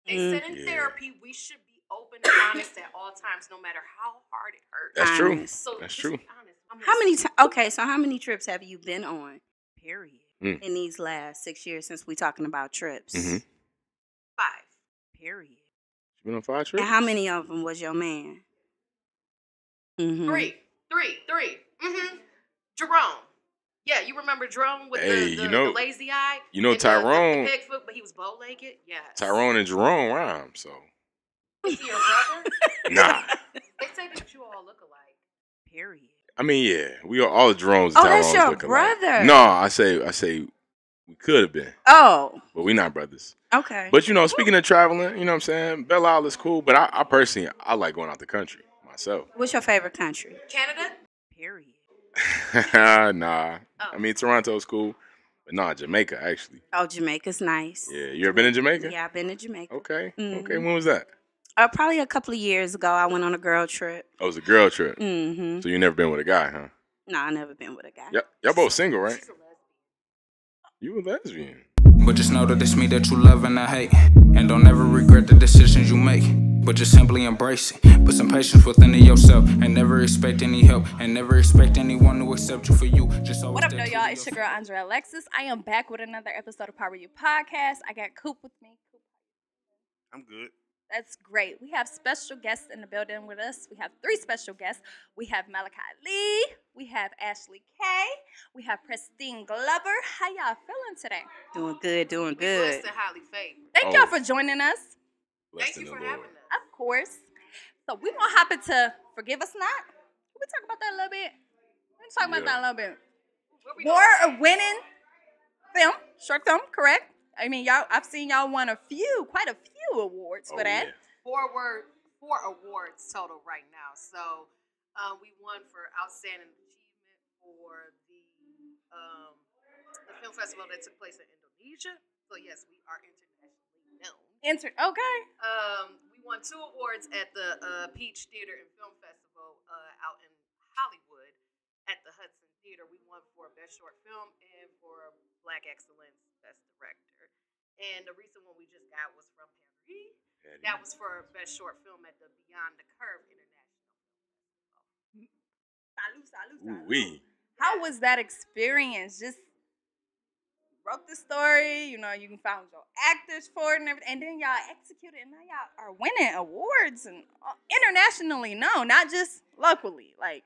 They said in therapy we should be open and honest at all times, no matter how hard it hurts. That's true. So that's true. How many so how many trips have you been on? Period. In these last 6 years since we talking about trips. 5. Period. You been on 5 trips? And how many of them was your man? 3. Jerome. Yeah, you remember Jerome with the lazy eye? You know Tyrone. The peg foot, but he was bow-legged? Yeah. Tyrone and Jerome rhyme, so. Is he your brother? Nah. They say that you all look alike. Period. I mean, yeah. We are all the Jeromes and Tyrones that's your look alike. brother. No, I say we could have been. Oh. But we not brothers. Okay. But, speaking of traveling, you know what I'm saying? Belle Isle is cool, but I personally, I like going out the country myself. What's your favorite country? Canada? Period. Nah. Oh. I mean, Toronto's cool. But nah, Jamaica, actually. Oh, Jamaica's nice. Yeah. You ever been to Jamaica? Yeah, I've been to Jamaica. Okay. Mm-hmm. Okay. When was that? Probably a couple of years ago. I went on a girl trip. Oh, it was a girl trip? Mm-hmm. So you never been with a guy, huh? No, I never been with a guy. Y'all both single, right? You a lesbian. But just know that it's me that you love and I hate. And don't ever regret the decisions you make. But just simply embrace it. Put some patience within yourself. And never expect any help. And never expect anyone to accept you for you. Just what up, though, y'all? It's your girl, Andrea Alexis. I am back with another episode of Power You Podcast. I got Coop with me. I'm good. That's great. We have special guests in the building with us. We have 3 special guests. We have Malachi Lee. We have Ashley K. We have Prestina Glover. How y'all feeling today? Doing good. Blessed and highly favored. Thank y'all for joining us. Thank you for having us. Of course. So we're going to hop into Forgive Us Not. Can we talk about that a little bit? Let's talk about that a little bit. More a winning film, short film, correct? I mean, I've seen y'all won quite a few awards for that. Yeah. 4 awards total right now. So we won for Outstanding Achievement for the film festival that took place in Indonesia. So yes, we are internationally known. Okay. We won 2 awards at the Peach Theater and Film Festival out in Hollywood at the Hudson Theater. We won for Best Short Film and for Black Excellence Best Director. And the recent one we just got was from Paris. That was for Best Short Film at the Beyond the Curve International Film Salud. How was that experience? Just wrote the story, you found your actors for it and everything, and then y'all executed, and now y'all are winning awards and internationally known, not just locally. Like,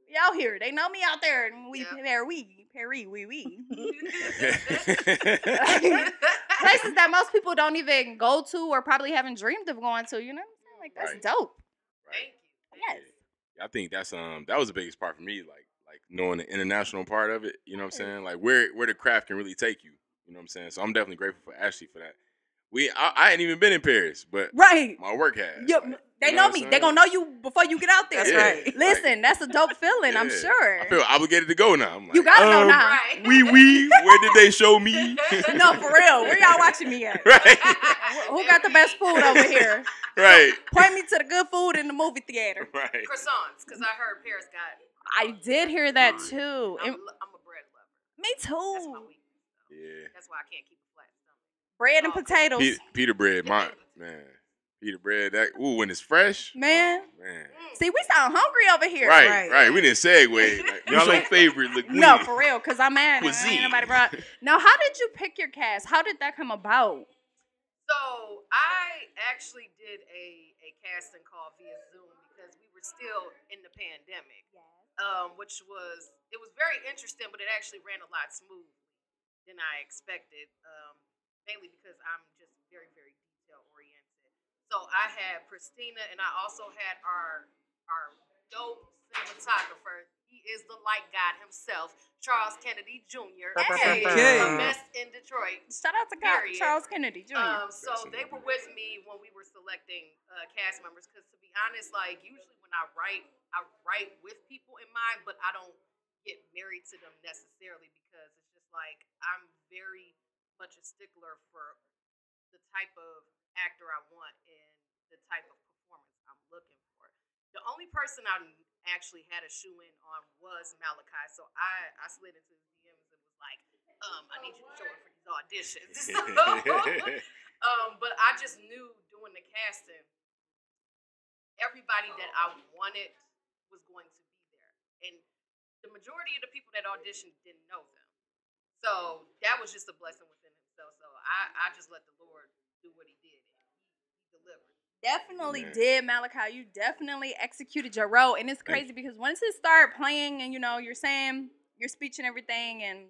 y'all here, they know me out there, and Paris. Places that most people don't even go to or probably haven't dreamed of going to. You know what I'm saying? Like, that's dope. Right. Yes. Yeah, I think that's that was the biggest part for me. Like knowing the international part of it. You know what I'm saying? Like where the craft can really take you. You know what I'm saying? So I'm definitely grateful for Ashley for that. I ain't even been in Paris, but my work has. Yep. Like, they know me. They gonna know you before you get out there. That's right. Listen, that's a dope feeling. I'm sure. I feel obligated to go now. I'm like, you gotta know now. Right. Where did they show me? No, for real. Where y'all watching me at? Right. Who got the best food over here? Right. Point me to the good food in the movie theater. Right. Croissants, because I heard Paris got. I did hear that too. I'm a bread lover. Me too. That's my weakness. Yeah. That's why I can't keep a flat stomach. Bread and potatoes. Pita bread, man. Pita bread, when it's fresh. Man. Oh, man. See, we sound hungry over here. Right. We didn't segue. Like, y'all your favorite linguine. No, for real, because I'm mad. Cuisine. Ain't nobody brought. Now, how did you pick your cast? How did that come about? So I actually did a casting call via Zoom because we were still in the pandemic, which was very interesting, but it actually ran a lot smoother than I expected, mainly because I'm just very, very detail oriented. So I had Prestina, and I also had our dope cinematographer. He is the light god himself, Charles Kennedy Jr. Hey. The best in Detroit. Shout out to God, Charles Kennedy Jr. So they were with me when we were selecting cast members. Because to be honest, like usually when I write with people in mind, but I don't get married to them necessarily because it's just like I'm very much a stickler for the type of actor I want and the type of performance I'm looking for. The only person I actually had a shoe-in on was Malachi, so I slid into the DMs and was like, I need you to show up for these auditions. But I just knew doing the casting, everybody that I wanted was going to be there. And the majority of the people that auditioned didn't know them. So that was just a blessing within itself. So I just let the Lord do what he did. He delivered. Definitely did, Malachi. You definitely executed your role. And it's crazy because once it started playing and, you're saying your speech and everything and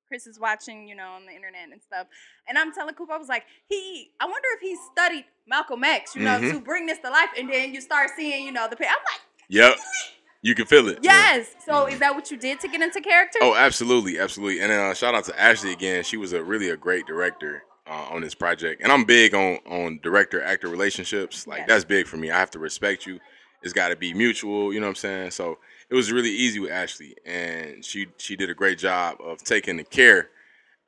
Chris is watching, on the internet and stuff. And I'm telling Coop, I was like, I wonder if he studied Malcolm X, to bring this to life. And then you start seeing, the I'm like, yep. You can feel it. Yes. So is that what you did to get into character? Oh, absolutely. Absolutely. And shout out to Ashley again. She was really a great director on this project. And I'm big on director-actor relationships. Like, that's big for me. I have to respect you. It's got to be mutual. You know what I'm saying? So it was really easy with Ashley. And she did a great job of taking the care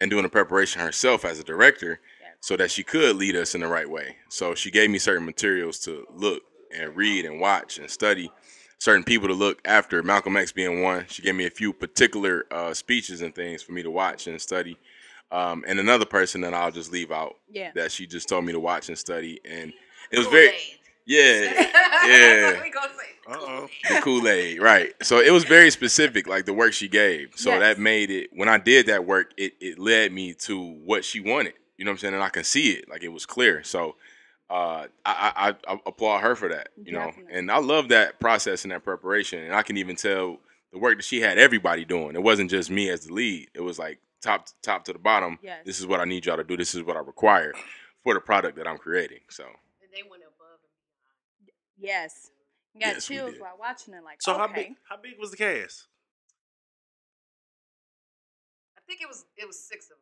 and doing the preparation herself as a director so that she could lead us in the right way. So she gave me certain materials to look and read and watch and study, certain people to look after, Malcolm X being one. She gave me a few particular speeches and things for me to watch and study. And another person that I'll just leave out that she just told me to watch and study. And it was Kool-Aid. Yeah. We gonna say The Kool-Aid, right. So it was very specific, like the work she gave. So that made it, when I did that work, it led me to what she wanted. You know what I'm saying? And I can see it, like it was clear. So I applaud her for that, know. And I love that process and that preparation. And I can even tell the work that she had everybody doing. It wasn't just me as the lead. It was like top to the bottom. This is what I need y'all to do. This is what I require for the product that I'm creating. So. And they went above and beyond. Yes. You got chills while watching it. Like, so okay. how big was the cast? I think it was 6 of them.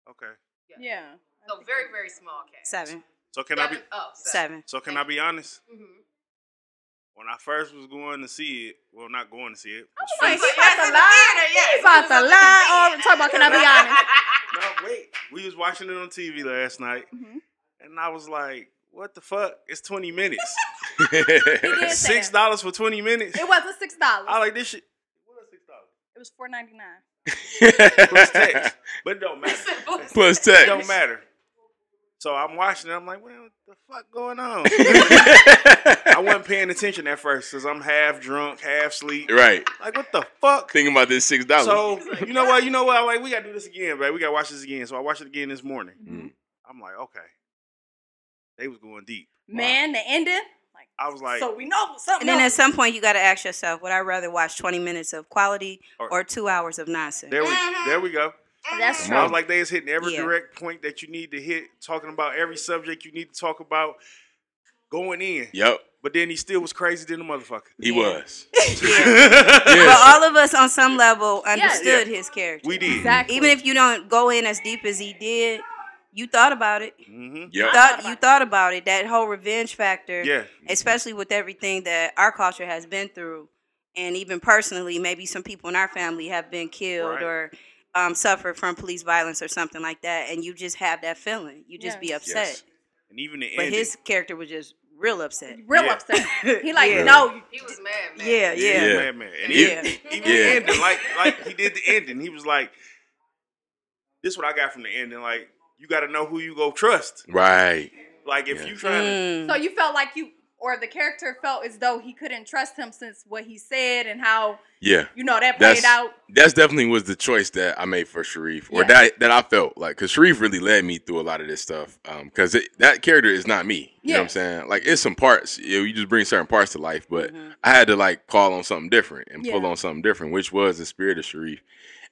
Okay. Yeah. So very, very small cast. 7. So can I be 7? So can I be honest? Mm-hmm. When I first was going to see it, well, not going to see it. He about to lie. Talk about, can I be honest? No, wait. We was watching it on TV last night, and I was like, what the fuck? It's 20 minutes. $6 for 20 minutes? It wasn't $6. I like this shit. What was $6? It was $4.99. Plus text. But it don't matter. Plus text. It don't matter. So I'm watching it. I'm like, what the fuck going on? I wasn't paying attention at first because I'm half drunk, half asleep. Right. Like, what the fuck? Thinking about this $6. So, you know what? I'm like, we got to do this again, babe. We got to watch this again. So I watched it again this morning. I'm like, okay. They was going deep. Man, the ending. Like, I was like. So we know something. And then at some point, you got to ask yourself, would I rather watch 20 minutes of quality or 2 hours of nonsense? There we go. That's true. I was like, they is hitting every direct point that you need to hit, talking about every subject you need to talk about, going in. Yep. But then he still was crazy than the motherfucker. He was. But all of us on some level understood his character. We did. Exactly. Even if you don't go in as deep as he did, you thought about it. Yep. You thought about it. That whole revenge factor. Yeah. Especially with everything that our culture has been through. And even personally, maybe some people in our family have been killed or suffered from police violence or something like that, and you just have that feeling. You just be upset. Yes. And even the but ending. his character was just real upset. Upset. He like, no. He was mad, man. Yeah. Mad. And even the ending, like he did the ending. He was like, this is what I got from the ending. Like, you got to know who you go trust. Right. Like, if you trying to. So you felt like or the character felt as though he couldn't trust him since what he said and how, that played out. That's definitely was the choice that I made for Sharif, or that I felt like, because Sharif really led me through a lot of this stuff. Because that character is not me. You know what I'm saying? Like, it's some parts, you just bring certain parts to life, but I had to like call on something different and pull on something different, which was the spirit of Sharif.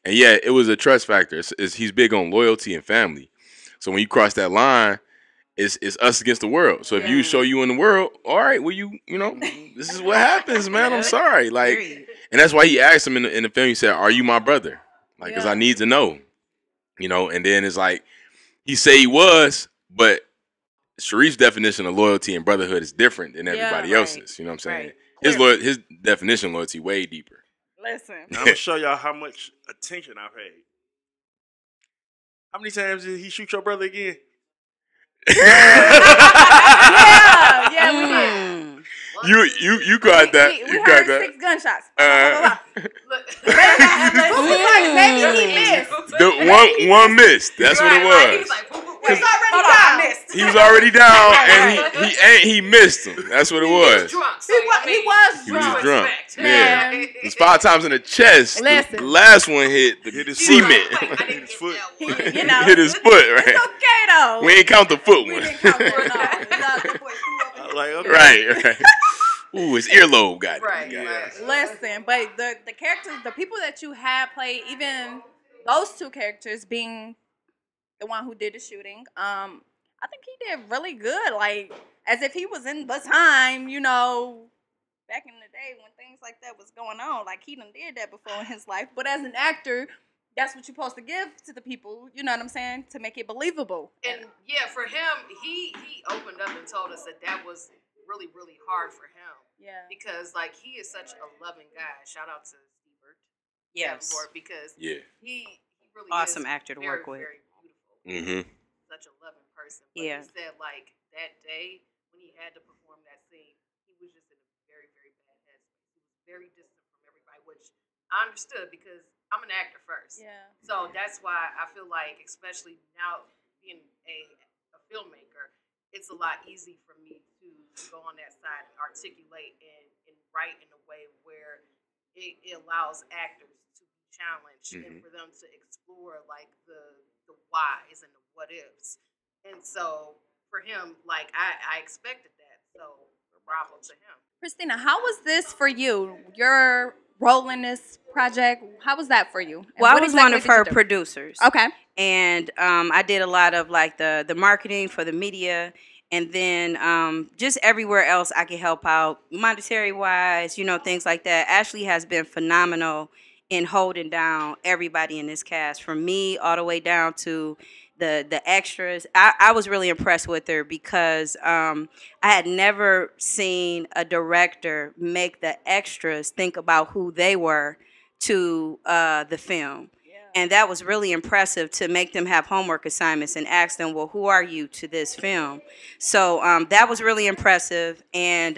And it was a trust factor. He's big on loyalty and family. So when you cross that line, it's us against the world. So if you show you in the world, all right, well, this is what happens, man. I'm sorry. Like, and that's why he asked him in the film, he said, are you my brother? Like, because I need to know, and then it's like, he said he was, but Sharif's definition of loyalty and brotherhood is different than everybody else's. You know what I'm saying? Right. His definition of loyalty way deeper. Listen. Now, I'm going to show y'all how much attention I paid. How many times did he shoot your brother again? We did. You got that. We heard 6 gunshots. Maybe he missed. One missed. That's what it was. He was already down, and he missed him. That's what it was. He was drunk. So he was He was drunk. drunk. Man. Yeah, it was 5 times in the chest. Listen. The last one hit the his cement. I didn't His get foot. that one. You know, Hit his foot, right? it's okay though. We ain't count the foot We one. didn't count it. I was like, okay. Right. Ooh, his earlobe got it. Right. Yeah. Right. Listen, but the characters, the people that you had play, even those two characters being the one who did the shooting, I think he did really good. Like, as if he was in the time, you know, back in the day when things like that was going on. Like, he done did that before in his life. But as an actor, that's what you're supposed to give to the people, you know what I'm saying, to make it believable. And yeah, for him, he opened up and told us that was really, really hard for him. Yeah. Because, like, he is such a loving guy. Shout out to Steve Yes. because Yeah. he really Awesome is actor to very, work with. very beautiful. Mm-hmm. Such a loving person. But Yeah. he said, like, that day when he had to perform that scene, he was just in a very, very bad headspace. He was very distant from everybody, which I understood because I'm an actor first. Yeah. So that's why I feel like, especially now being a filmmaker, it's a lot easy for me to go on that side and articulate and write in a way where it allows actors to be challenged and for them to explore like the whys and the what ifs. And so for him, like I expected that. So bravo to him. Prestina, how was this for you? Your role in this project, how was that for you? And Well, I what was exactly one of did you her do? producers. Okay. And I did a lot of like the marketing for the media, and then just everywhere else I could help out, monetary wise, you know, things like that. Ashley has been phenomenal in holding down everybody in this cast, from me all the way down to the extras. I was really impressed with her because I had never seen a director make the extras think about who they were to the film. And that was really impressive, to make them have homework assignments and ask them, well, who are you to this film? So that was really impressive. And,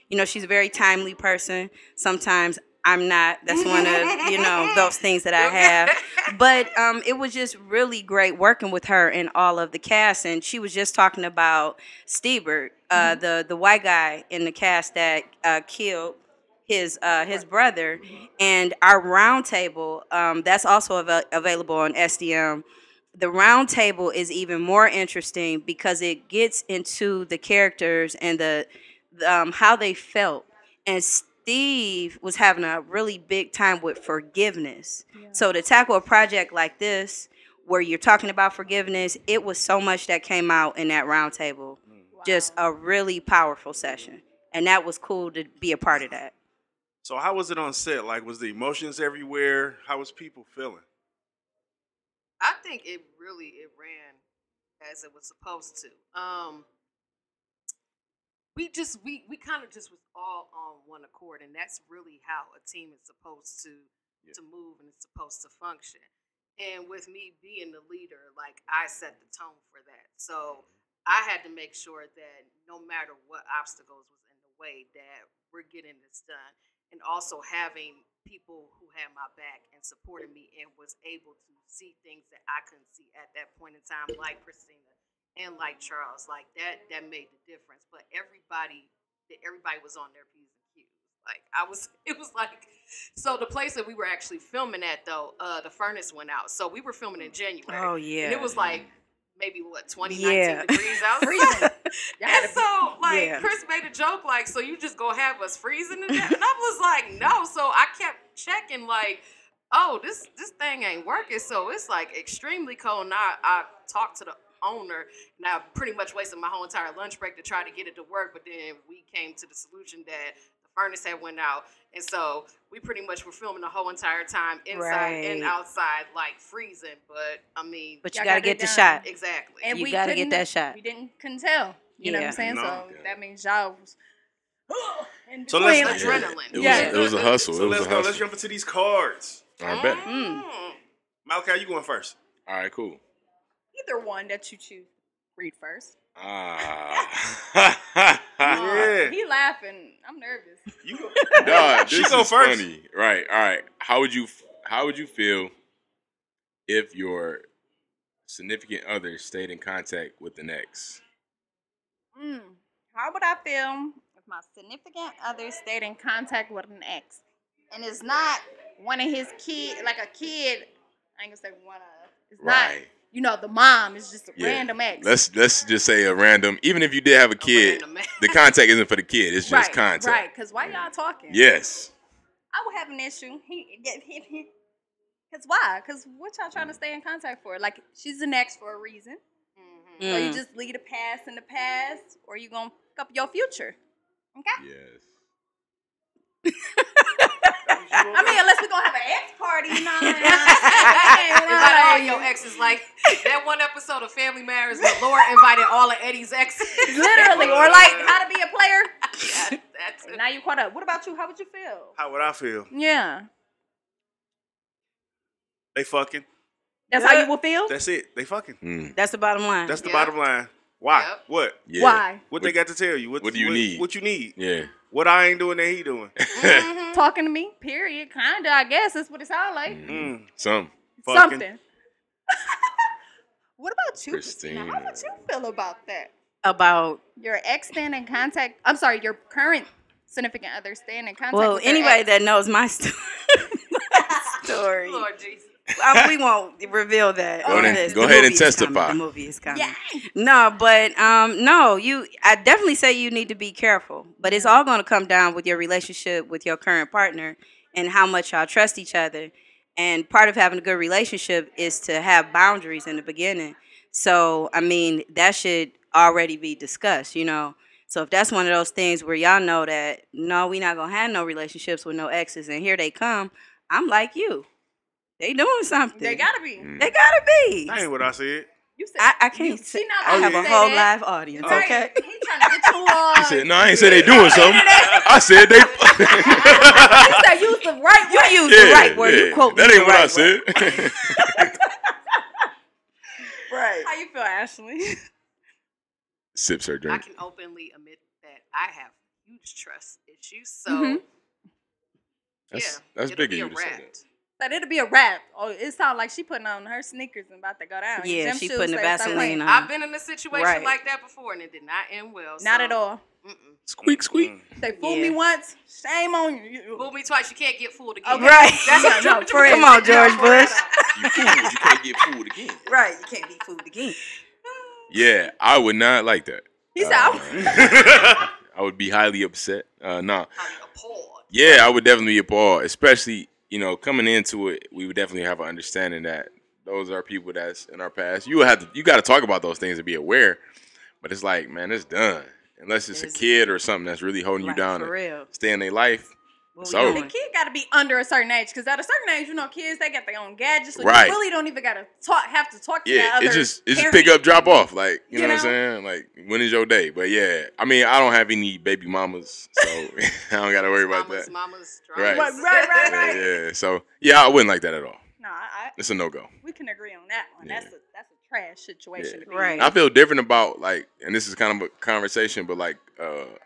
you know, she's a very timely person. Sometimes I'm not. That's one of, you know, those things that I have. But it was just really great working with her and all of the cast. And she was just talking about Stebert, the white guy in the cast that killed his brother. And our round table, that's also available on SDM. The round table is even more interesting because it gets into the characters and the how they felt. And Steve was having a really big time with forgiveness. So to tackle a project like this, where you're talking about forgiveness, it was so much that came out in that round table. Just a really powerful session. And that was cool to be a part of that. So how was it on set? Like, was the emotions everywhere? How was people feeling? I think it ran as it was supposed to. We kind of just was all on one accord, and that's really how a team is supposed to move and it's supposed to function. And with me being the leader, like, I set the tone for that. So I had to make sure that no matter what obstacles was in the way, that we're getting this done. And also having people who had my back and supported me and was able to see things that I couldn't see at that point in time, like Prestina and like Charles, like that made the difference. But everybody was on their P's and Q's. Like it was like, so the place that we were actually filming at though, the furnace went out. So we were filming in January. Oh yeah. And it was like maybe 19 Yeah. degrees outside. And so like Yeah. Chris made a joke like, so you just gonna have us freezing to death? And I was like, no. So I kept checking like, oh, this thing ain't working. So it's like extremely cold. And I talked to the owner, and I pretty much wasted my whole entire lunch break to try to get it to work. But then we came to the solution that the furnace had went out, and so we pretty much were filming the whole entire time inside and Right. outside, like freezing. But I mean, But you Y'all gotta gotta get the get shot. exactly. And You we gotta get couldn't- that shot. We couldn't tell. You know what Yeah. I'm saying? No. So that means y'all was in So between. let's- Adrenaline. It was a hustle. So it was let's a go. hustle. Let's jump into these cards. I bet. Malachi, you going first? All right, cool. Either one that you choose. Read first. Yeah. He laughing. I'm nervous. You go. Dog, She this go is first. funny. Right. All right. How would you feel if your significant other stayed in contact with an ex? How would I feel if my significant other stayed in contact with an ex? And it's not one of his kids, like a kid. I ain't gonna say one of. It's Right. not, the mom. It's just a random ex. Let's just say a random. Even if you did have a kid, the contact isn't for the kid. It's just contact. Right. Because why y'all talking? Yes. I would have an issue. Because why? Because what y'all trying to stay in contact for? Like, she's an ex for a reason. Mm-hmm. So you just leave the past in the past, or you gonna pick up your future. Okay? Yes. I mean, unless we're gonna have an ex party, you know. Invite all your exes, like that one episode of Family Matters where Laura invited all of Eddie's exes. Literally, or like How to Be a Player. Yeah, that's it. Now you caught up. What about you? How would you feel? How would I feel? Yeah. They fucking. That's how you will feel? That's it. They fucking. That's the bottom line. That's the bottom line. Why? Yep. What? Yeah. Why? What they got to tell you? What do you need? What you need? Yeah. What I ain't doing that he doing. Talking to me, period. Kinda, I guess. That's what it sounds like. Some. Fucking. Something. What about you, Prestina. Prestina? How would you feel about that? About Your ex staying in contact. I'm sorry, your current significant other staying in contact. well, with their anybody ex. that knows my story. Lord Jesus. We won't reveal that. Go on then, this. go The ahead and movie is testify. coming. The movie is coming. Yeah. No, but no, I definitely say you need to be careful. But it's all going to come down with your relationship with your current partner and how much y'all trust each other. And part of having a good relationship is to have boundaries in the beginning. So, I mean, that should already be discussed, you know. So if that's one of those things where y'all know that, no, we not going to have no relationships with no exes, and here they come, I'm like you. They doing something. They gotta be. They gotta be. That ain't what I said. You said I can't say. she not I have gonna a say whole that. live audience. Right. Okay. He trying to get you on. He said, "No, I ain't say they doing something. I said they." You said use the right You word. use the right word. You quote That me ain't the what I right said. word. Right. How you feel, Ashley? Sips her I drink. can openly admit that I have huge trust issues. So That's it'll big of be you a to say wrap. that. But it'll be a wrap. Oh, it sounds like she putting on her sneakers and about to go down. Yeah, Them she shoes putting the say something. Vaseline on. I've been in a situation Right. like that before, and it did not end well. Not so, at all. Squeak, squeak. They fooled Yeah. me once. Shame on you. Fool me twice, you can't get fooled again. Okay. Right. That's Yeah, no, for Come on, George Bush. You fooled. You can't get fooled again. Right. You can't be fooled again. Yeah, I would not like that. He said, I would be highly upset. Nah. I'm appalled. Yeah, I would definitely be appalled, especially, you know, coming into it, we would definitely have an understanding that those are people that's in our past. You got to talk about those things and be aware, but it's like, man, it's done. Unless it's a kid or something that's really holding you Like, down for and real. stay in their life. What So- we the doing? kid got to be under a certain age, because at a certain age, you know, kids, they got their own gadgets, so Right. you really don't even got to have to talk to Yeah, that other it's just parent. pick up, drop off. Like, you know You what I'm saying? Like, when is your day? But yeah, I mean, I don't have any baby mamas, so I don't got to worry about Mama's, that. mama's Right. drivers. Right. Yeah. So yeah, I wouldn't like that at all. No, It's a no-go. we can agree on that one. Yeah. That's a trash situation to be Right. in. I feel different about, like, and this is kind of a conversation, but like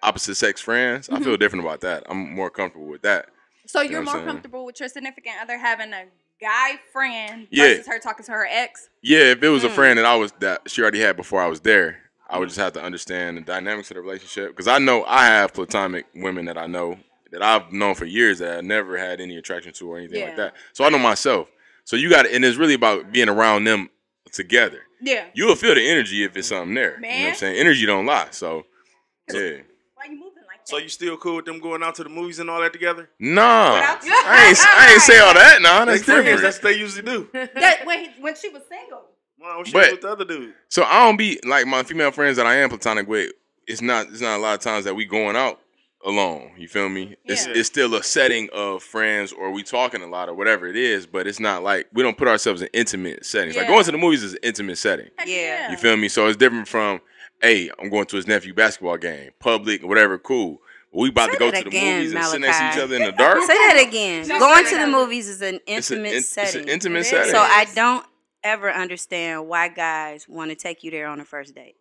opposite sex friends, I feel different about that. I'm more comfortable with that. So You know you're what I'm more saying? comfortable with your significant other having a guy friend Yeah. versus her talking to her ex? Yeah, if it was a friend that she already had before I was there, I would just have to understand the dynamics of the relationship, because I know I have platonic women that I know that I've known for years that I never had any attraction to or anything like Yeah. that. So I know myself. So you got to, and it's really about being around them together. Yeah. You'll feel the energy if it's something there. You know what I'm Man. saying? Energy don't lie. So yeah. Why you moving like that? So you still cool with them going out to the movies and all that together? Nah, Without- I ain't say all that. Nah, that's They friends, different. that's what they usually do. That when she was single. Well, she But- was with the other dude. So I don't be like my female friends that I am platonic with. It's not a lot of times that we going out alone. You feel me? Yeah. It's still a setting of friends, or we talking a lot or whatever it is. But it's not like we don't put ourselves in intimate settings. Like Yeah. going to the movies is an intimate setting. Heck Yeah. You feel me? So it's different from, hey, I'm going to his nephew basketball game, public, whatever, cool. But we about Say to go that to the again, movies and sit next to each Malachi. other in the dark. Say that again. Just Going say to the that. movies is an It's an intimate setting. It's an intimate It is. setting. So I don't ever understand why guys want to take you there on a first date.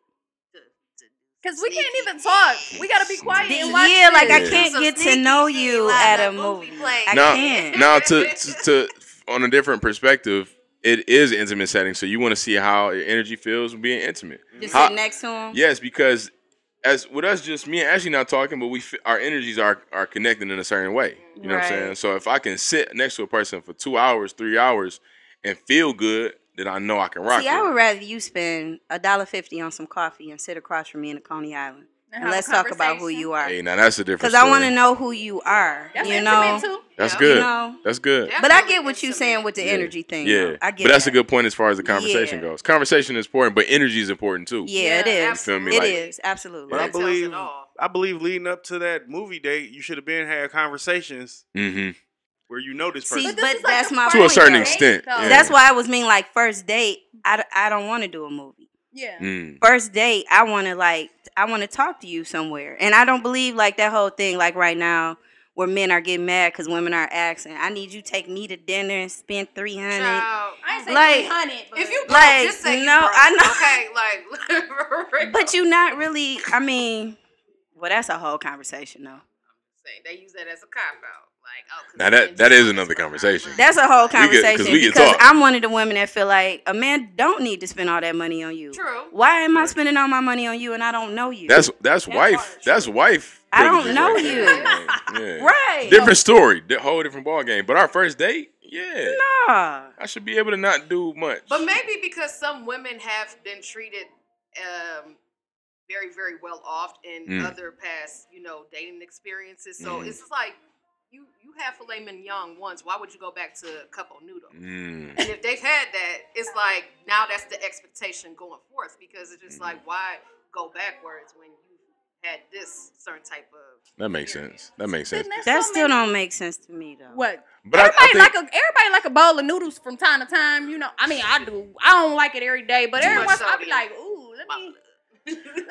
Because we can't even talk. We got to be quiet and watch Yeah, like I this. can't Some get to sneaky know shit you while at the a movie movie. playing. I Now, can't. now to on a different perspective, it is an intimate setting, so you want to see how your energy feels when being intimate. Just sit next to him. Yes, because as with us, just me and Ashley not talking, but our energies are connected in a certain way. You know what I'm saying? So if I can sit next to a person for 2 hours, 3 hours, and feel good, then I know I can rock. See, I would rather you spend $1.50 on some coffee and sit across from me in the Coney Island. And let's talk about who you are. Hey, now that's a different. Because I want to know who you are. That's you know, too. That's good. You know? That's good. But I get what you're saying with the energy thing. Yeah, I get. But that's a good point as far as the conversation goes. Conversation is important, but energy is important too. Yeah, it is. You feel me? It is absolutely. But I believe leading up to that movie date, you should have been had conversations. Where you know this person. See, but that's my point. To a certain extent. Yeah. That's why I was mean like first date. I don't want to do a movie. Yeah. First date, I want to talk to you somewhere, and I don't believe like that whole thing like right now where men are getting mad because women are asking. I need you to take me to dinner and spend $300. I ain't say like, 300. If you broke, like just say no, you broke. I know. Okay, like. But you not really. I mean, well, that's a whole conversation though. They use that as a cop out. Now that is another conversation. That's a whole conversation because talk. I'm one of the women that feel like a man don't need to spend all that money on you. True. Why am I spending all my money on you and I don't know you? That's wife. That's wife. I don't know you. Yeah. Right. Different story. Whole different ball game. But our first date, nah. I should be able to not do much. But maybe because some women have been treated very, very well off in other past, dating experiences. So it's just like. You have filet mignon once. Why would you go back to a couple noodles? And if they've had that, it's like now that's the expectation going forth because it's just like why go backwards when you had this certain type of. That makes sense. That makes sense. That still don't make sense to me though. What? But everybody like a bowl of noodles from time to time. I mean, I do. I don't like it every day, but every once I be like, ooh, let me.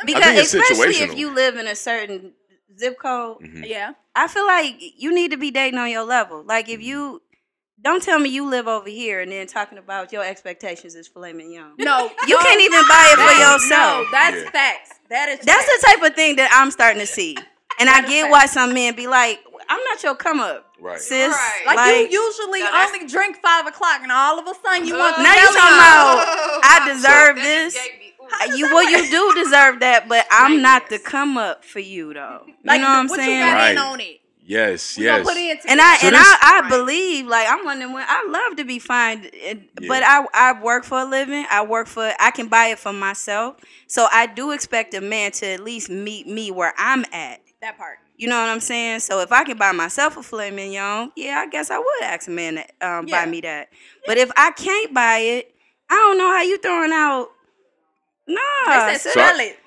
Because especially if you live in a certain zip code, I feel like you need to be dating on your level. Like if you don't tell me you live over here and then talking about your expectations is filet mignon. No, you can't even buy it for yourself. No, that's facts. That's the type of thing that I'm starting to see, and I get why some men be like, "I'm not your come up, sis." Right. Like you usually only drink 5 o'clock, and all of a sudden you want. Now you talking about I deserve this. You do deserve that, but I'm not the come up for you though. You know what I'm saying? You got in on it. Yes. And I believe like I'm one of them. I love to be fine, but I work for a living. I can buy it for myself. So I do expect a man to at least meet me where I'm at. That part. You know what I'm saying? So if I can buy myself a filet mignon, I guess I would ask a man to buy me that. But if I can't buy it, I don't know how you throwing out. Nah, so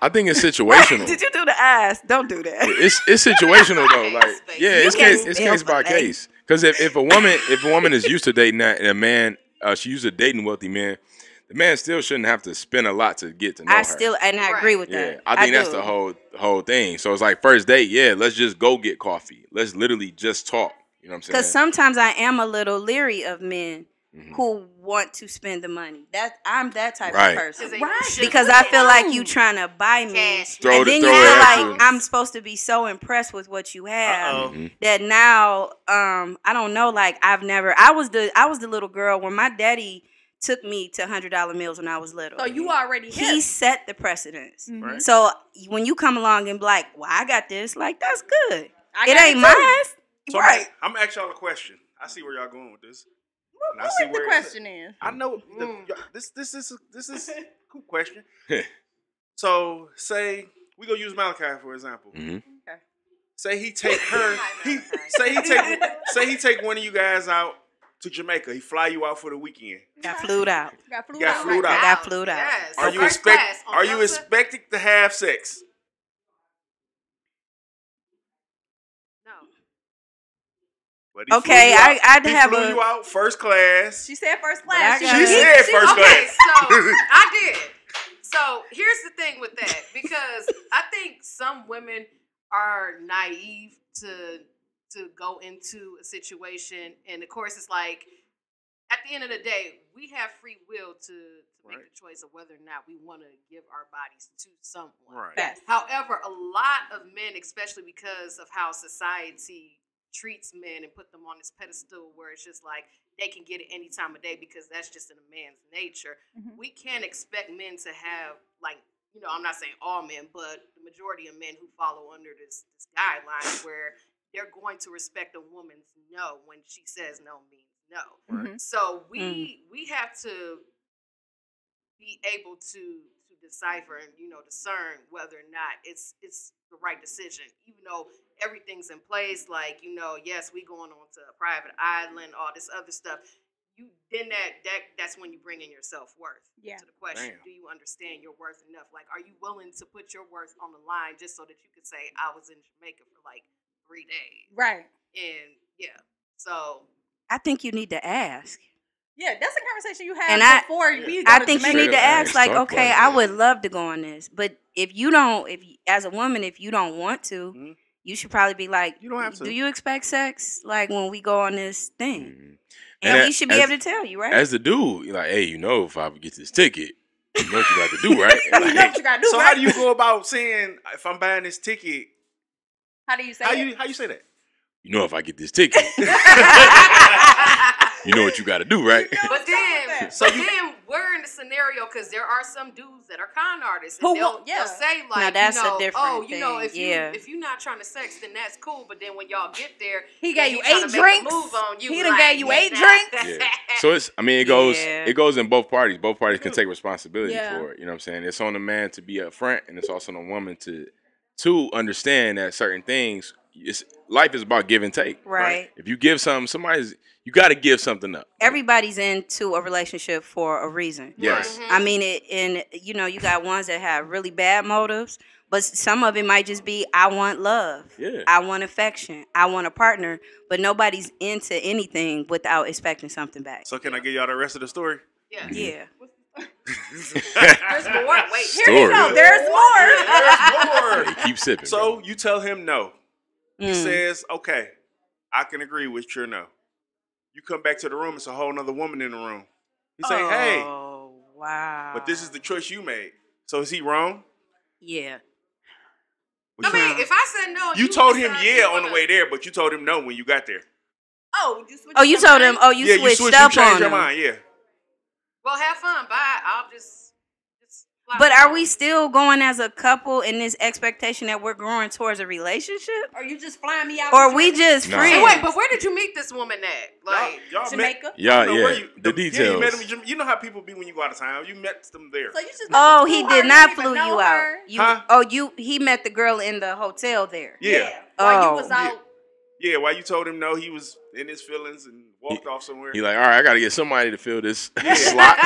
I think it's situational. Did you do the ass? Don't do that. It's situational though. Like it's case by case. Because if a woman is used to dating that and a man she used to dating wealthy man, the man still shouldn't have to spend a lot to get to know her. I agree with that. Yeah, I think that's the whole thing. So it's like first date, let's just go get coffee. Let's literally just talk. You know what I'm saying? Because sometimes I am a little leery of men who want to spend the money. I'm that type of person. Right. Because I feel like you trying to buy me. And then you feel like I'm supposed to be so impressed with what you have that now I don't know, like I was the little girl when my daddy took me to $100 meals when I was little. So you already he set the precedence. Right. So when you come along and be like, well, I got this, like that's good. It ain't mine. So right. I'm gonna ask y'all a question. I see where y'all going with this. What the question is? I know this is a cool question. So say we go use Malachi for example. Okay. Say he take her. Say he take one of you guys out to Jamaica. He fly you out for the weekend. Got flued out. Yes. Are you expecting to have sex? Okay, I'd have flew you out first class. She said first class. She said first class. Okay, so I did. So here's the thing with that, because I think some women are naive to go into a situation, and of course it's like at the end of the day, we have free will to make the choice of whether or not we want to give our bodies to someone. Right. Yes. However, a lot of men, especially because of how society treats men and put them on this pedestal where it's just like they can get it any time of day because that's just in a man's nature. We can't expect men to have, like, you know, I'm not saying all men, but the majority of men who follow under this guideline where they're going to respect a woman's no when she says no means no. So we have to be able to decipher and, you know, discern whether or not it's the right decision, even though everything's in place. Like, you know, yes, we going on to a private island, all this other stuff. That's when you bring in your self-worth to the question. Do you understand your worth enough? Like, are you willing to put your worth on the line just so that you could say, I was in Jamaica for like 3 days? Right. And so I think you need to ask. Yeah, that's a conversation you have before we go I to think Jamaica. you need to ask, like, okay, I would love to go on this, but if you as a woman, if you don't want to, you should probably be like, you don't have to. Do you expect sex, like, when we go on this thing? And we should be able to tell you, right? As the dude, you're like, hey, you know, if I get this ticket, you know what you got to do, right? Like, You know what you gotta do, so right? how do you go about saying if I'm buying this ticket? How do you say How you say that? you know, if I get this ticket, you know what you got to do, right? But then we're in the scenario because there are some dudes that are con artists, and Who they'll won't- say like, Now, that's you know, a different oh, you know, if thing. if you're not trying to sex, then that's cool. But then when y'all get there, He and gave you tryna 8 make a drinks. Move on you, He done like, gave you 8 nah. drinks. Yeah. So it goes in both parties. Both parties can take responsibility for it. You know what I'm saying? It's on the man to be upfront, and it's also on the woman to understand that certain things. Life is about give and take. Right. If you give something, you got to give something up. Everybody's into a relationship for a reason. Yes. I mean, you know, you got ones that have really bad motives, but some of it might just be, I want love. Yeah. I want affection. I want a partner, but nobody's into anything without expecting something back. So can I give y'all the rest of the story? Yeah. Yeah. There's more. Wait, Here you go. There's more. There's more. Hey, keep sipping. So bro. you tell him no. He says, okay, I can agree with your no. You come back to the room, it's a whole nother woman in the room. He say, hey. Oh, wow. But this is the choice you made. So is he wrong? Yeah. I mean, if I said no, You told him on the way there, but you told him no when you got there. Oh, you told him. Oh, you switched up you changed on your him. mind, yeah. Well, have fun. Bye. I'll just But are we still going as a couple in this expectation that we're growing towards a relationship? Or you just flying me out? Or we just No. friends? So wait, but where did you meet this woman at? Like y'all Jamaica? Yeah, know where yeah. you- The you details. met him, you know how people be when you go out of town. You met them there. So you just Oh, he flew did her, not you flew didn't even you know out. her? You he met the girl in the hotel there. Yeah. While Oh. you was out. Yeah, while you told him no, he was in his feelings and walked off somewhere. He like, all right, I got to get somebody to fill this slot.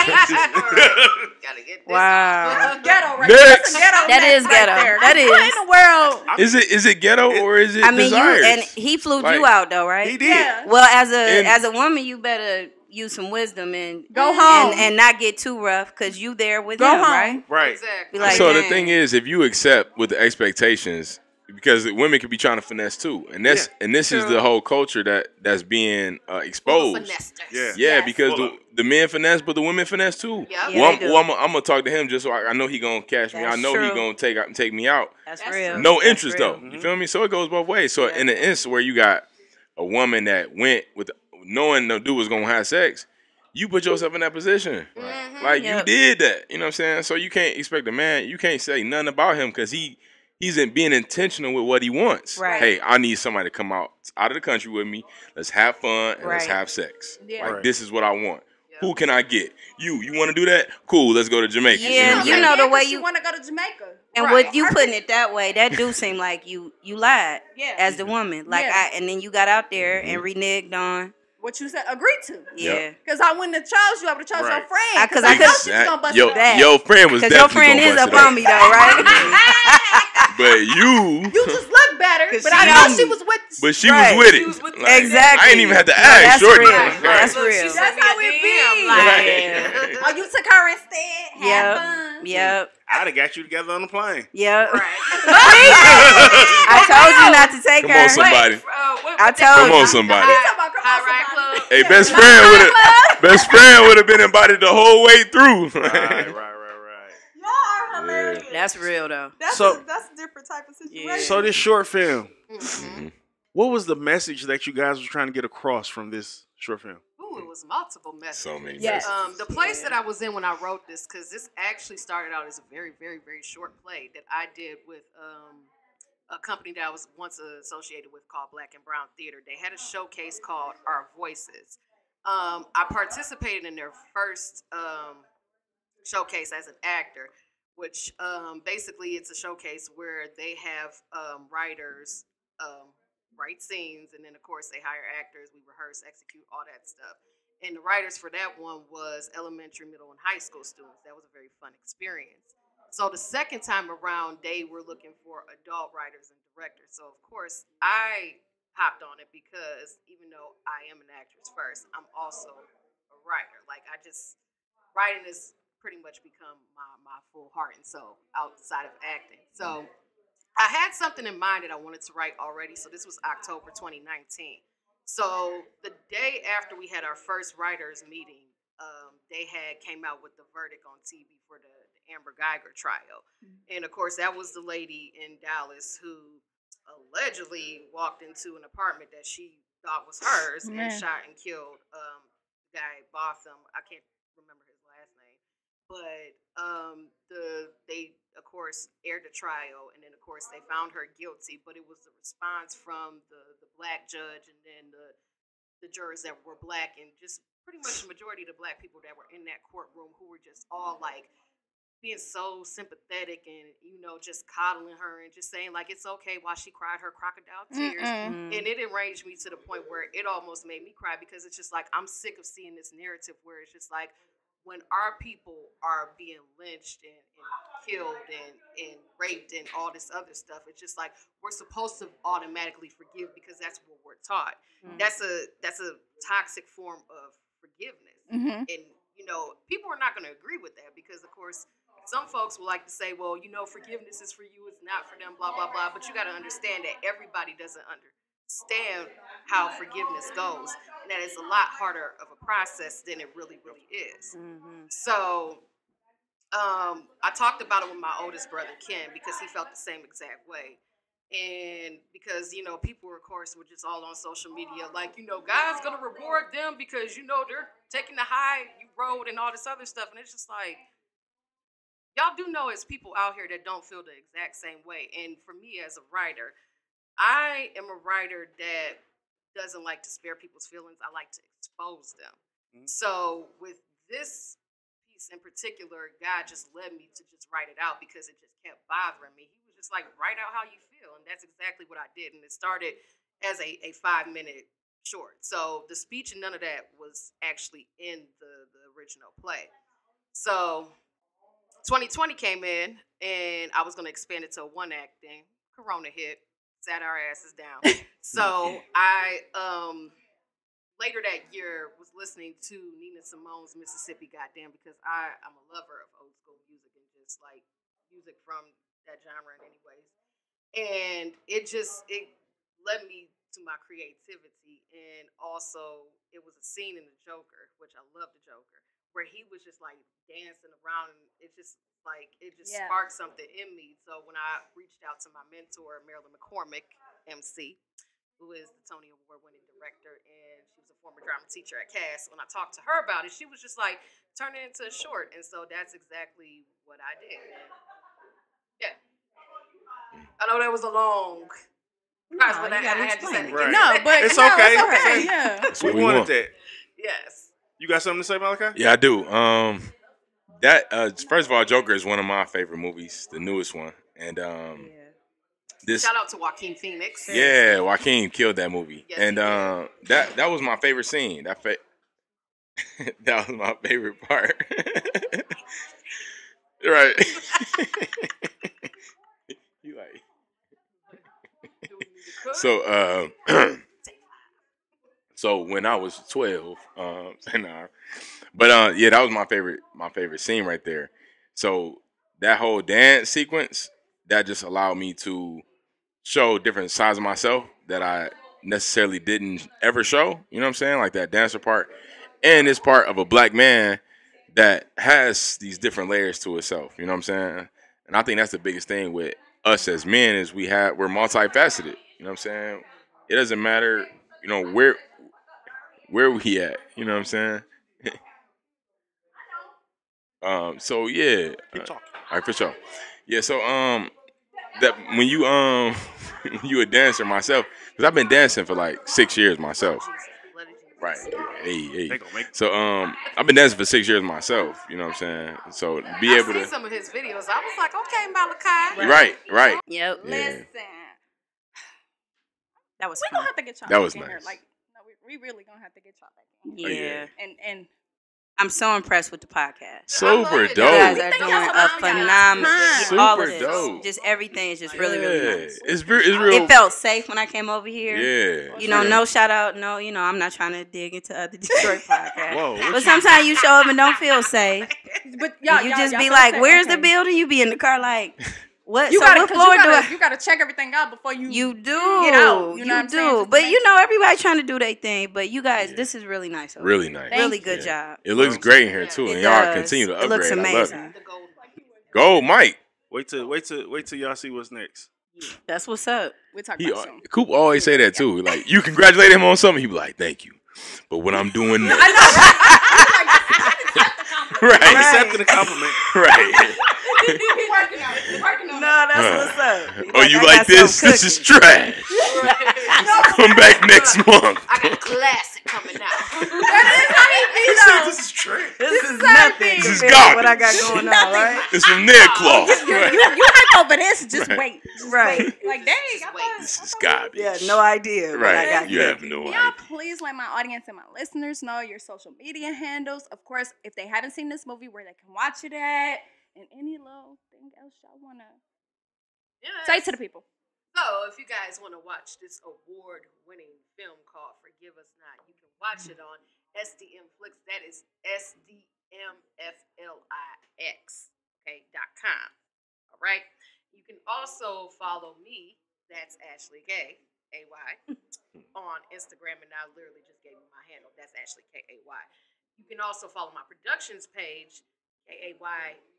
gotta get this. Wow. Ghetto, right? Next. That's a ghetto That mess is ghetto. Right there. That What is. in the world? Is it ghetto or is it I mean, desires? and he flew Like, you out though, right? He did. Yeah. Well, as a woman, you better use some wisdom and Go home. and not get too rough because you there with Go him, home. right? Right. Exactly. Be like, So the dang. thing is, if you accept with the expectations, because women could be trying to finesse too, and this is the whole culture that's being exposed. Yeah. Yeah, Yes. because Full of- the men finesse, but the women finesse too. Yep. Yeah, Well, they do. I'm gonna talk to him just so I know he gonna cash me. That's I know true. he gonna take me out. That's That's real. true. No That's interest real. though. You feel me? So it goes both ways. So Yeah. in the instance where you got a woman that went with knowing the dude was gonna have sex, you put yourself in that position. Like Yep. you did that. You know what I'm saying? So you can't expect a man. You can't say nothing about him because he's in being intentional with what he wants. Right. Hey, I need somebody to come out of the country with me. Let's have fun and let's Right. have sex. Yeah. Like Right. this is what I want. Who can I get? You want to do that? Cool. Let's go to Jamaica. Yeah, what I'm you saying? know the way you you want to go to Jamaica. and Right. what you putting it that way, that do seem like you lied Yeah. as the woman. Like Yeah. and then you got out there and reneged on. What you said, agreed to. Yeah. Because I wouldn't have chose you. I would have chose Right. your friend. 'Cause I I know could- she's gonna bust Yo, it back. your friend was Because your definitely friend gonna is bust up it on me though, right? But you You just look better, 'Cause but she I know knew. she was with. But she Right. was with it. She was with it. Like, Exactly. I ain't even had to No, ask. that's Shorty. real. Right. That's Look, real. she That's sent me how a it DM, be. like, Yeah. Oh, you took her instead. Have Yep. fun. Yep. I'd have got you together on the plane. Yep. Right. I told you not to take Come her. on, somebody. I told Come you. on, somebody. He's talking about, come High on, Ride somebody. Club. Hey, best friend would have been invited the whole way through. Right. Y'all are hilarious. That's real though. That's So- that's a different type of situation. Yeah. So this short film, Mm-hmm. What was the message that you guys were trying to get across from this short film? Ooh, it was multiple messages. So many Yes. messages. The place that I was in when I wrote this, because this actually started out as a very, very, very short play that I did with a company that I was once associated with called Black and Brown Theater. They had a showcase called Our Voices. I participated in their first showcase as an actor, which basically it's a showcase where they have writers write scenes, and then of course they hire actors. We rehearse, execute, all that stuff. And the writers for that one was elementary, middle, and high school students. That was a very fun experience. So the second time around, they were looking for adult writers and directors. So of course I hopped on it because even though I am an actress first, I'm also a writer. Like writing has pretty much become my full heart and soul outside of acting. So I had something in mind that I wanted to write already. So this was October 2019. So the day after we had our first writers meeting, they had came out with the verdict on TV for the Amber Geiger trial. And of course, that was the lady in Dallas who allegedly walked into an apartment that she thought was hers and shot and killed guy Botham. I can't remember his last name. But they, of course, aired the trial, and then, of course, they found her guilty. But it was the response from the black judge and then the jurors that were black, and just pretty much the majority of the black people that were in that courtroom who were just all, like, being so sympathetic and, just coddling her and just saying, like, it's okay while she cried her crocodile tears. And it enraged me to the point where it almost made me cry because it's just like, I'm sick of seeing this narrative where it's just like, when our people are being lynched and killed and raped and all this other stuff, it's just like we're supposed to automatically forgive because that's what we're taught. That's a toxic form of forgiveness. And people are not going to agree with that because, of course, some folks will like to say, well, forgiveness is for you, it's not for them, blah, blah, blah. But you got to understand that everybody doesn't understand how forgiveness goes, and that it's a lot harder of a process than it really, really is. So I talked about it with my oldest brother, Ken, because he felt the same exact way. And because, people, of course, were just all on social media like, God's going to reward them because, they're taking the high road and all this other stuff. And it's just like, y'all do know it's people out here that don't feel the exact same way. And for me as a writer, I am a writer that doesn't like to spare people's feelings. I like to expose them. So with this piece in particular, God just led me to just write it out because it just kept bothering me. He was just like, write out how you feel. And that's exactly what I did. And it started as a 5-minute short. So the speech and none of that was actually in the original play. So 2020 came in and I was going to expand it to a one-act thing. Corona hit. Sat our asses down. So I later that year was listening to Nina Simone's Mississippi Goddamn because I'm a lover of old school music and just like music from that genre in any ways. And it led me to my creativity. And also it was a scene in The Joker, which I love The Joker, where he was just like dancing around and it just sparked something in me. So when I reached out to my mentor, Marilyn McCormick, MC, who is the Tony Award-winning director, and she was a former drama teacher at Cass, when I talked to her about it, she was just like, turn it into a short. And so that's exactly what I did. Yeah. I know that was a long process, but I had to say it. Right. No, but it's okay. It's okay. Yeah. We wanted that. Yes. You got something to say, Malachi? Yeah, I do. First of all, Joker is one of my favorite movies, the newest one, and shout out to Joaquin Phoenix. Yeah, Joaquin killed that movie, Yes, and that was my favorite scene. That was my favorite part. Right. You like so so when I was 12, but yeah, that was my favorite scene right there. So that whole dance sequence that just allowed me to show different sides of myself that I necessarily didn't ever show. You know what I'm saying? Like that dancer part, and this part of a black man that has these different layers to itself. You know what I'm saying? And I think that's the biggest thing with us as men is we're multifaceted. You know what I'm saying? it doesn't matter, where we at. You know what I'm saying? So yeah. Keep talking. All right, for sure. Yeah, so that when you when you a dancer myself, because I've been dancing for like 6 years myself. Right. Hey. They gonna make So I've been dancing for 6 years myself. You know what I'm saying? So to be able I seen to. some of his videos. I was like, okay, Malachi. Right. Yep. Yeah. Listen, That was we fun. gonna have to get y'all That back was in here. nice. Like, no, we really gonna have to get y'all back in Yeah. here. yeah. And I'm so impressed with the podcast. Super it. You guys dope. are Thank doing y'all so a much. phenomenal. Super All of this, dope. just everything is just really, really nice. It's real. It felt safe when I came over here. Yeah. You know, no shout out, no, I'm not trying to dig into other Detroit podcasts. Whoa, what But you- sometimes you show up and don't feel safe. But You just be like, "Where's the building?" You be in the car like, "What? You So gotta, what floor do I?" you gotta check everything out before you. You do. Get out, you know what I'm saying? do. Just to But make- you know, everybody trying to do their thing. But you guys, this is really nice. over Really here. nice. Really Thank good job. It looks great in here too, It and y'all does. continue to It upgrade. looks I love amazing. it. The gold. Go, Mike. Wait till y'all see what's next. That's what's up. We'll talk He about it soon. Coop always say that too. Like you congratulate him on something, he be like, "Thank you," but what I'm doing next, I'm right? accepting the compliment. Right. No, that's what's up. Oh, you like this? This is trash. Come back next month. I got a classic coming out. This is trash. This is nothing. This is compared to garbage. what I got going on, right? It's from their claw. You hype over this? Just Right. wait. Just Right. wait. Like, dang, I thought. This is garbage. Yeah, no idea. what I got Right. You here. have no Can idea. y'all please let my audience and my listeners know your social media handles? Of course, if they haven't seen this movie, where they can watch it at, and any little thing else y'all wanna say to the people. So, if you guys want to watch this award-winning film called Forgive Us Not, you can watch it on SDM Flix. That is SDMFLIX, .com. All right. You can also follow me. That's Ashley K, AY, on Instagram, and I literally just gave you my handle. That's Ashley KAY. You can also follow my productions page, KAY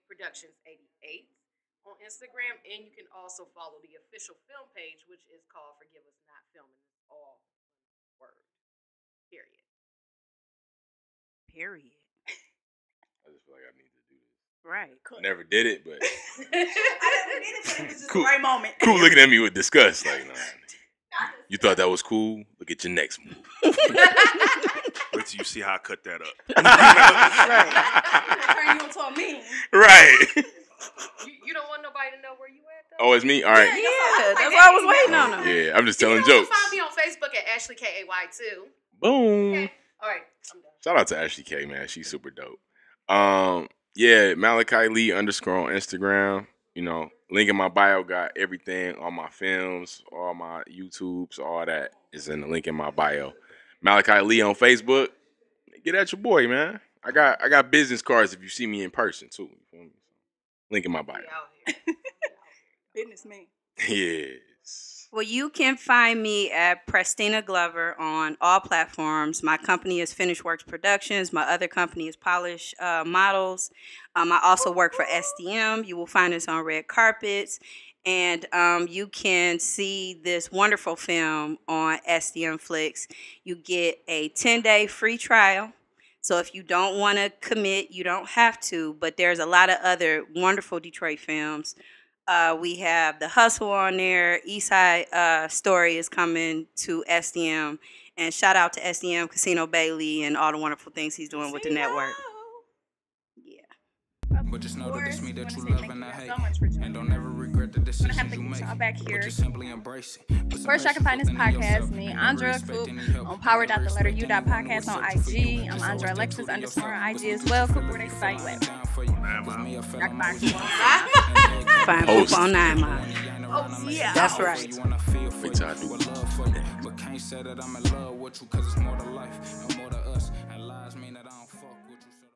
Productions 88. On Instagram, and you can also follow the official film page, which is called Forgive Us Not Film, and it's all one word. Period. Period. I just feel like I need to do this. Right. Never did it, but I didn't mean it, but it was just Cool. the right moment. Coop looking at me with disgust. Like, nah, you thought that was cool? Look at your next move. Wait till you see how I cut that up. Turn you into a meme. Right. You don't want nobody to know where you at, though? Oh, it's me? All right. Yeah, that's why I was waiting on them. Yeah, I'm just You telling can also jokes. find me on Facebook at Ashley KAY too. Boom. Okay. All right. I'm done. Shout out to Ashley K, man. She's super dope. Yeah, Malachi Lee _ on Instagram. You know, link in my bio got everything, all my films, all my YouTubes, all that is in the link in my bio. Malachi Lee on Facebook. Get at your boy, man. I got business cards if you see me in person too. You feel me? Link in my bio. We out here. Businessman. Yes. Well, you can find me at Prestina Glover on all platforms. My company is Finished Works Productions. My other company is Polish Models. I also work for SDM. You will find us on red carpets. And you can see this wonderful film on SDM Flix. You get a 10-day free trial. So if you don't want to commit, you don't have to. But there's a lot of other wonderful Detroit films. We have The Hustle on there. Eastside Story is coming to SDM. And shout out to SDM Casino Bailey and all the wonderful things he's doing with the network. Yeah. But just know that it's me that you Wanna say love thank and you I guys hate. so much for tuning And don't in. ever regret the I'm gonna decisions have to you get make. y'all back But here. just simply embrace it. Put some First, y'all can find this patience within podcast, yourself me, and Andra never Coop, expect any help. on power.the Never letter expect u dot anyone podcast to on accept you for IG. you. I'm Just Andra always stay Alexis true to _ yourself. on IG But as well. still Coop, feel where they it can if find I'm you at. down for you. Y'all back. Find Host. Coop on 9 Mile. Oh, yeah. That's right. Wait till I do it. But can't say that I'm in love with you, cause it's more to life and more to us. And lies mean that I don't